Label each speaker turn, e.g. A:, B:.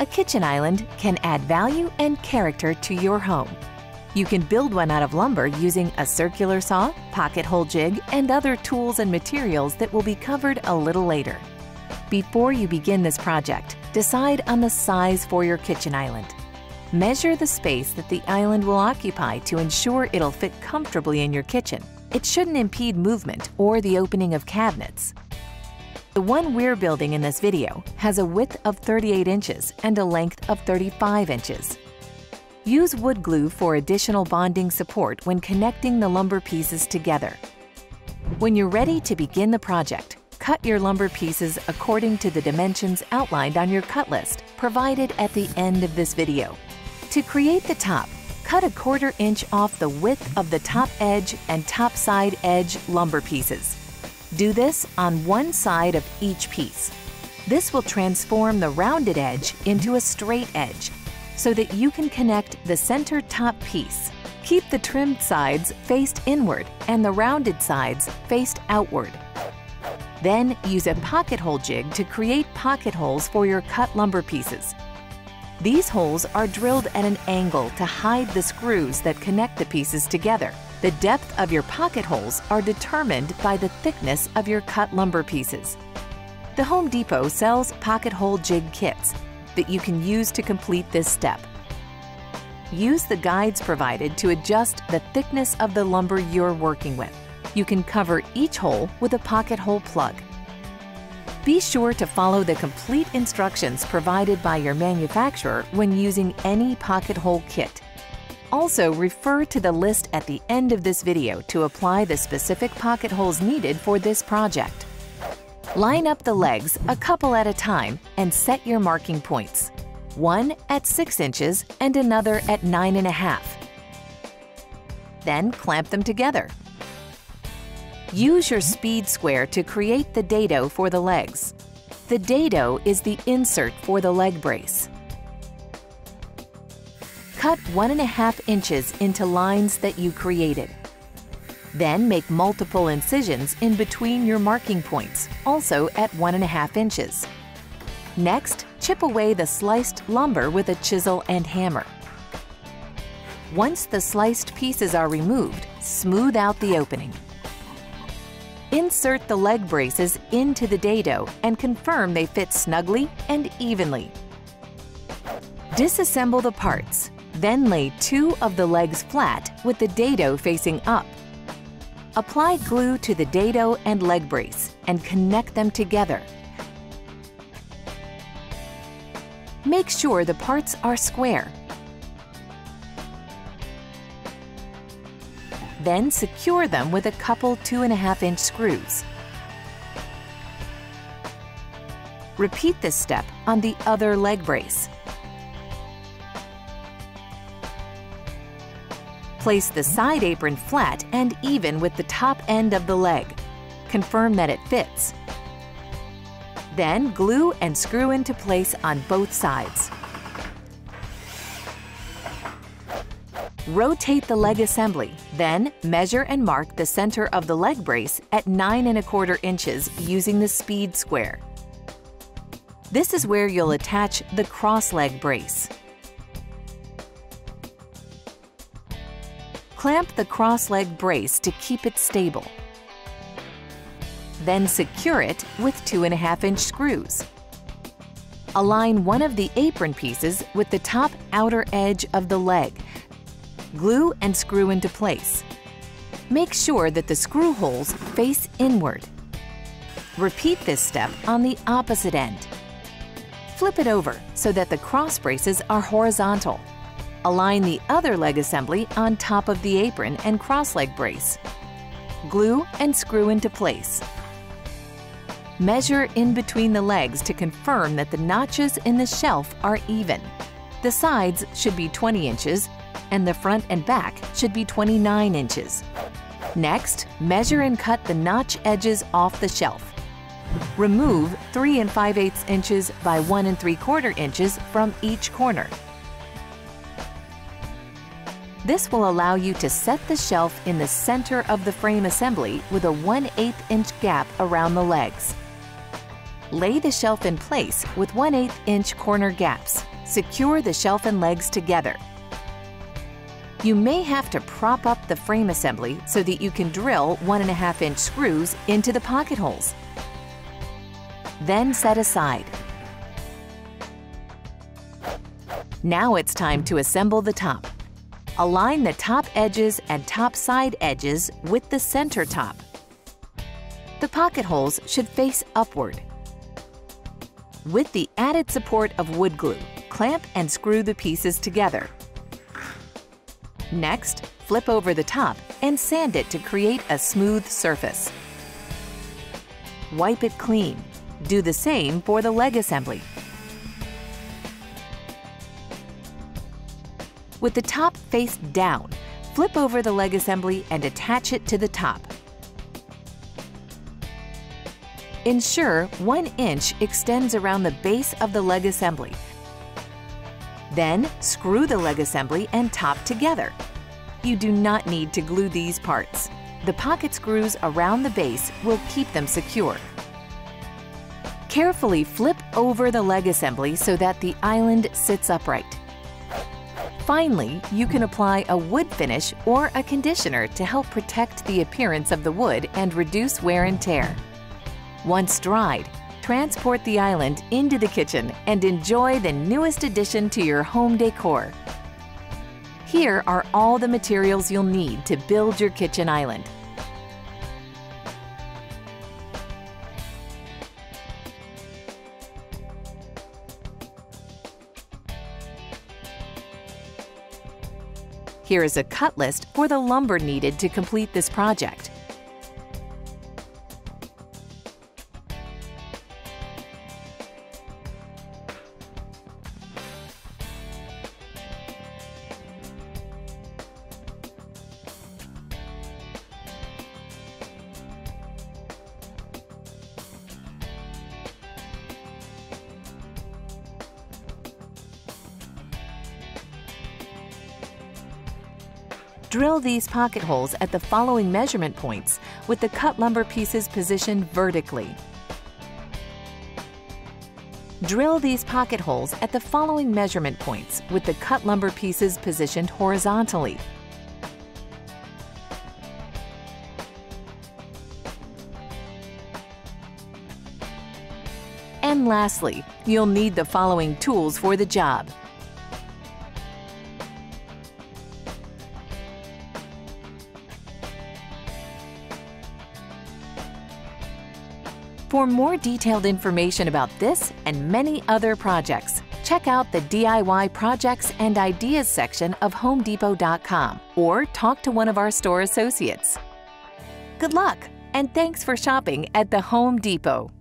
A: A kitchen island can add value and character to your home. You can build one out of lumber using a circular saw, pocket hole jig, and other tools and materials that will be covered a little later. Before you begin this project, decide on the size for your kitchen island. Measure the space that the island will occupy to ensure it'll fit comfortably in your kitchen. It shouldn't impede movement or the opening of cabinets. The one we're building in this video has a width of 38 inches and a length of 35 inches. Use wood glue for additional bonding support when connecting the lumber pieces together. When you're ready to begin the project, cut your lumber pieces according to the dimensions outlined on your cut list provided at the end of this video. To create the top, cut 1/4 inch off the width of the top edge and top side edge lumber pieces. Do this on one side of each piece. This will transform the rounded edge into a straight edge so that you can connect the center top piece. Keep the trimmed sides faced inward and the rounded sides faced outward. Then use a pocket hole jig to create pocket holes for your cut lumber pieces. These holes are drilled at an angle to hide the screws that connect the pieces together. The depth of your pocket holes are determined by the thickness of your cut lumber pieces. The Home Depot sells pocket hole jig kits that you can use to complete this step. Use the guides provided to adjust the thickness of the lumber you're working with. You can cover each hole with a pocket hole plug. Be sure to follow the complete instructions provided by your manufacturer when using any pocket hole kit. Also, refer to the list at the end of this video to apply the specific pocket holes needed for this project. Line up the legs a couple at a time and set your marking points. One at 6 inches and another at 9.5. Then clamp them together. Use your speed square to create the dado for the legs. The dado is the insert for the leg brace. Cut 1.5 inches into lines that you created. Then make multiple incisions in between your marking points, also at 1.5 inches. Next, chip away the sliced lumber with a chisel and hammer. Once the sliced pieces are removed, smooth out the opening. Insert the leg braces into the dado and confirm they fit snugly and evenly. Disassemble the parts, then lay 2 of the legs flat with the dado facing up. Apply glue to the dado and leg brace and connect them together. Make sure the parts are square. Then secure them with a couple 2.5-inch screws. Repeat this step on the other leg brace. Place the side apron flat and even with the top end of the leg. Confirm that it fits. Then glue and screw into place on both sides. Rotate the leg assembly, then measure and mark the center of the leg brace at 9.25 inches using the speed square. This is where you'll attach the cross leg brace. Clamp the cross leg brace to keep it stable. Then secure it with 2.5-inch screws. Align one of the apron pieces with the top outer edge of the leg. Glue and screw into place. Make sure that the screw holes face inward. Repeat this step on the opposite end. Flip it over so that the cross braces are horizontal. Align the other leg assembly on top of the apron and cross leg brace. Glue and screw into place. Measure in between the legs to confirm that the notches in the shelf are even. The sides should be 20 inches and the front and back should be 29 inches. Next, measure and cut the notch edges off the shelf. Remove 3 5/8 inches by 1 3/4 inches from each corner. This will allow you to set the shelf in the center of the frame assembly with a 1/8 inch gap around the legs. Lay the shelf in place with 1/8 inch corner gaps. Secure the shelf and legs together. You may have to prop up the frame assembly so that you can drill 1.5-inch screws into the pocket holes. Then set aside. Now it's time to assemble the top. Align the top edges and top side edges with the center top. The pocket holes should face upward. With the added support of wood glue, clamp and screw the pieces together. Next, flip over the top and sand it to create a smooth surface. Wipe it clean. Do the same for the leg assembly. With the top face down, flip over the leg assembly and attach it to the top. Ensure 1 inch extends around the base of the leg assembly. Then, screw the leg assembly and top together. You do not need to glue these parts. The pocket screws around the base will keep them secure. Carefully flip over the leg assembly so that the island sits upright. Finally, you can apply a wood finish or a conditioner to help protect the appearance of the wood and reduce wear and tear. Once dried, transport the island into the kitchen and enjoy the newest addition to your home decor. Here are all the materials you'll need to build your kitchen island. Here is a cut list for the lumber needed to complete this project. Drill these pocket holes at the following measurement points with the cut lumber pieces positioned vertically. Drill these pocket holes at the following measurement points with the cut lumber pieces positioned horizontally. And lastly, you'll need the following tools for the job. For more detailed information about this and many other projects, check out the DIY Projects and Ideas section of HomeDepot.com or talk to one of our store associates. Good luck, and thanks for shopping at the Home Depot.